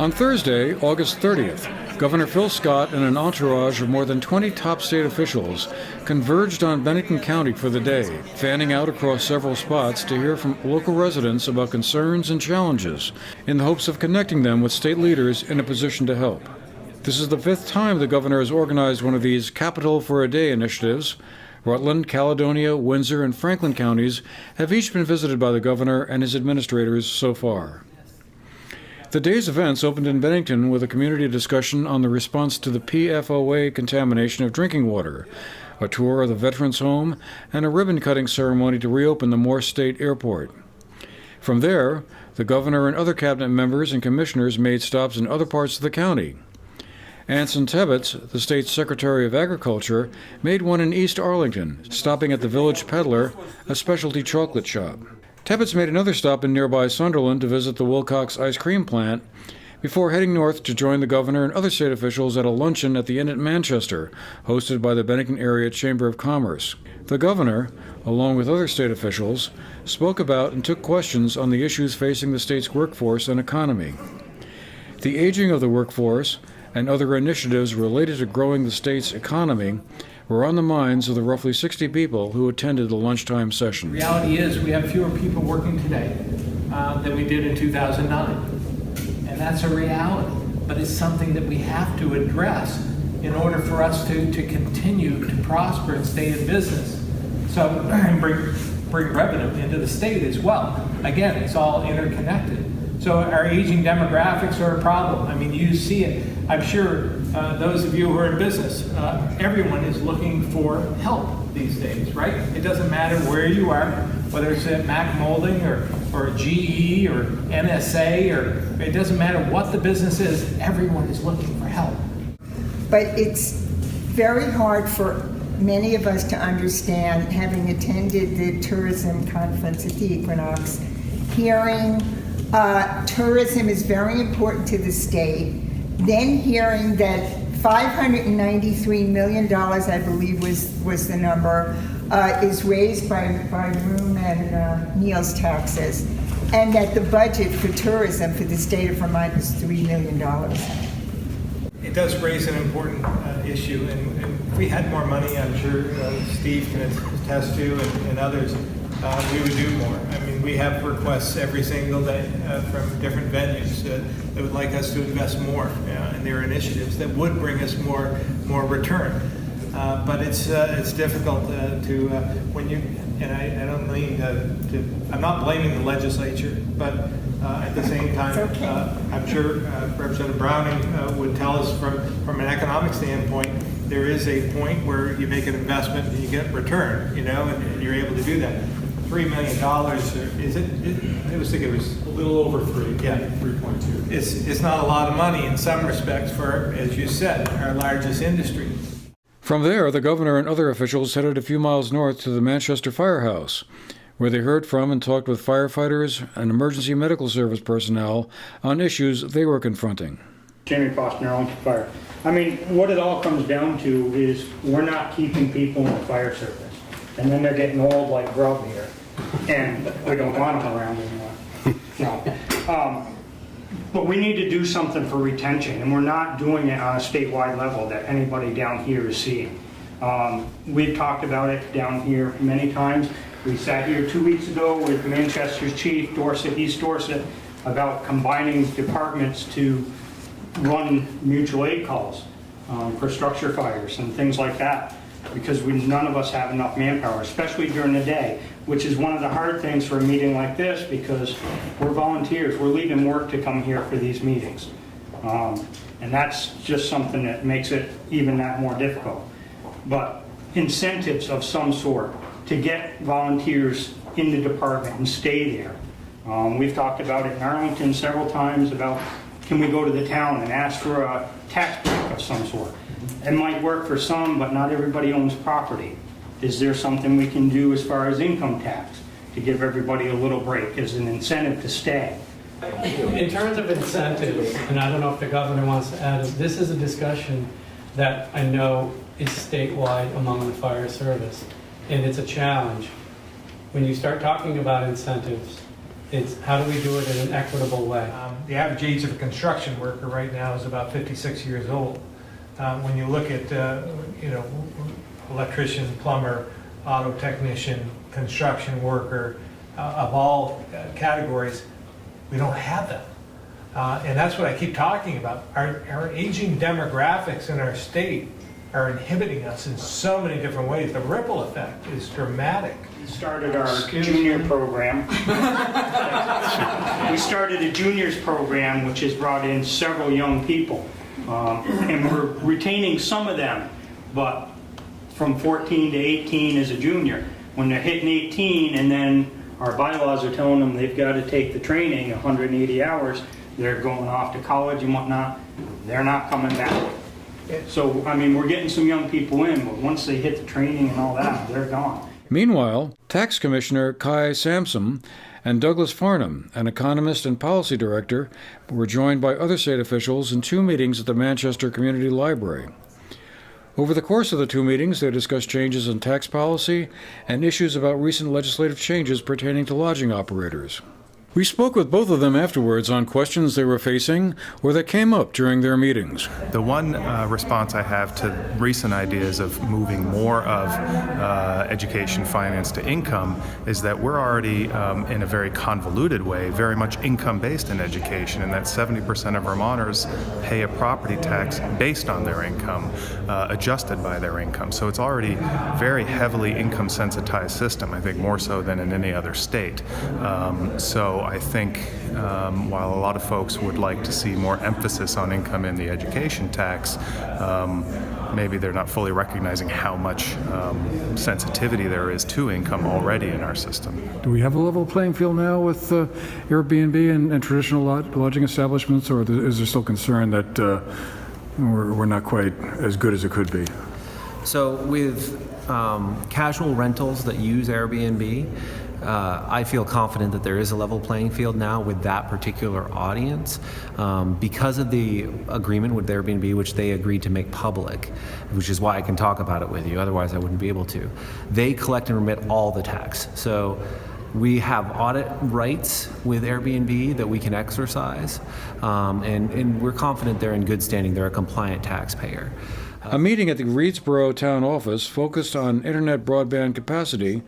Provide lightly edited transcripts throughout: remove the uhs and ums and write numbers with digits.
On Thursday, August 30th, Governor Phil Scott and an entourage of more than 20 top state officials converged on Bennington County for the day, fanning out across several spots to hear from local residents about concerns and challenges in the hopes of connecting them with state leaders in a position to help. This is the 5th time the governor has organized one of these Capital for a Day initiatives. Rutland, Caledonia, Windsor, and Franklin counties have each been visited by the governor and his administrators so far. The day's events opened in Bennington with a community discussion on the response to the PFOA contamination of drinking water, a tour of the Veterans Home, and a ribbon-cutting ceremony to reopen the Morse State Airport. From there, the governor and other cabinet members and commissioners made stops in other parts of the county. Anson Tebbetts, the state's Secretary of Agriculture, made one in East Arlington, stopping at the Village Peddler, a specialty chocolate shop. Tebbetts made another stop in nearby Sunderland to visit the Wilcox ice cream plant before heading north to join the governor and other state officials at a luncheon at the Inn at Manchester, hosted by the Bennington Area Chamber of Commerce. The governor, along with other state officials, spoke about and took questions on the issues facing the state's workforce and economy. The aging of the workforce and other initiatives related to growing the state's economy were on the minds of the roughly 60 people who attended the lunchtime session. The reality is we have fewer people working today than we did in 2009. And that's a reality, but it's something that we have to address in order for us to continue to prosper and stay in business. So, and bring revenue into the state as well. Again, it's all interconnected. So our aging demographics are a problem. I mean, you see it. I'm sure those of you who are in business, everyone is looking for help these days, right? It doesn't matter where you are, whether it's at Mac Molding or GE or NSA, or it doesn't matter what the business is, everyone is looking for help. But it's very hard for many of us to understand, having attended the tourism conference at the Equinox, hearing tourism is very important to the state, then hearing that $593 million, I believe was the number, is raised by room and meals taxes, and that the budget for tourism for the state of Vermont is $3 million. It does raise an important issue, and if we had more money, I'm sure Steve can attest to, and others, we would do more. I mean, we have requests every single day from different venues that would like us to invest more in their initiatives that would bring us more return. But it's difficult to when you, and I don't mean to, I'm not blaming the legislature, but at the same time, I'm sure Representative Browning would tell us from an economic standpoint, there is a point where you make an investment and you get return, and you're able to do that. $3 million, is it? I was thinking it was a little over 3. Yeah, 3.2. It's not a lot of money in some respects for, as you said, our largest industry. From there, the governor and other officials headed a few miles north to the Manchester Firehouse, where they heard from and talked with firefighters and emergency medical service personnel on issues they were confronting. Jamie Foster, Arlington Fire. I mean, what it all comes down to is we're not keeping people in the fire service, and then they're getting old like grub here, and we don't want them around anymore. No. But we need to do something for retention, and we're not doing it on a statewide level that anybody down here is seeing. We've talked about it down here many times. We sat here 2 weeks ago with Manchester's chief, East Dorset, about combining departments to run mutual aid calls for structure fires and things like that, because none of us have enough manpower, especially during the day, which is one of the hard things for a meeting like this, because we're volunteers. We're leaving work to come here for these meetings. And that's just something that makes it even that more difficult. But incentives of some sort to get volunteers in the department and stay there. We've talked about it in Arlington several times about, can we go to the town and ask for a tax break of some sort? It might work for some, but not everybody owns property. Is there something we can do as far as income tax to give everybody a little break as an incentive to stay? In terms of incentives, and I don't know if the governor wants to add it, this is a discussion that I know is statewide among the fire service, and it's a challenge. When you start talking about incentives, It's how do we do it in an equitable way? The average age of a construction worker right now is about 56 years old. When you look at, electrician, plumber, auto technician, construction worker, of all categories, we don't have them. And that's what I keep talking about. Our aging demographics in our state are inhibiting us in so many different ways. The ripple effect is dramatic. We started our junior program. We started a juniors program, which has brought in several young people. And we're retaining some of them, but from 14 to 18 as a junior. When they're hitting 18 and then our bylaws are telling them they've got to take the training, 180 hours, they're going off to college and whatnot, they're not coming back. So, I mean, we're getting some young people in, but once they hit the training and all that, they're gone. Meanwhile, Tax Commissioner Kai Sampson and Douglas Farnham, an economist and policy director, were joined by other state officials in 2 meetings at the Manchester Community Library. Over the course of the 2 meetings, they discussed changes in tax policy and issues about recent legislative changes pertaining to lodging operators. We spoke with both of them afterwards on questions they were facing or that came up during their meetings. The one response I have to recent ideas of moving more of education finance to income is that we're already in a very convoluted way, very much income-based in education, and that 70% of Vermonters pay a property tax based on their income, adjusted by their income. So it's already very heavily income-sensitized system, I think more so than in any other state. So I think while a lot of folks would like to see more emphasis on income in the education tax, maybe they're not fully recognizing how much sensitivity there is to income already in our system. Do we have a level playing field now with Airbnb and traditional lodging establishments, or is there still concern that we're not quite as good as it could be? So with casual rentals that use Airbnb, I feel confident that there is a level playing field now with that particular audience because of the agreement with Airbnb, which they agreed to make public, which is why I can talk about it with you. Otherwise, I wouldn't be able to. They collect and remit all the tax. So we have audit rights with Airbnb that we can exercise, and we're confident they're in good standing. They're a compliant taxpayer. A meeting at the Reedsboro Town Office focused on internet broadband capacity,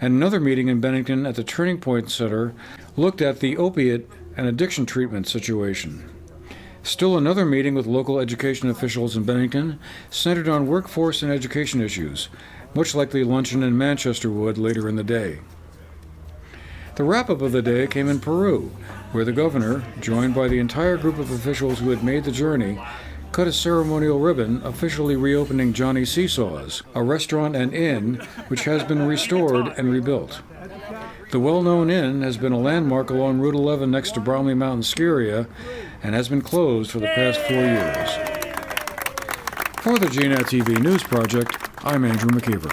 and another meeting in Bennington at the Turning Point Center looked at the opiate and addiction treatment situation. Still another meeting with local education officials in Bennington centered on workforce and education issues, much like the luncheon in Manchester would later in the day. The wrap-up of the day came in Peru, where the governor, joined by the entire group of officials who had made the journey, cut a ceremonial ribbon officially reopening Johnny Seesaw's, a restaurant and inn which has been restored and rebuilt. The well-known inn has been a landmark along Route 11 next to Bromley Mountain Ski Area and has been closed for the past 4 years. For the GNAT-TV News Project, I'm Andrew McKeever.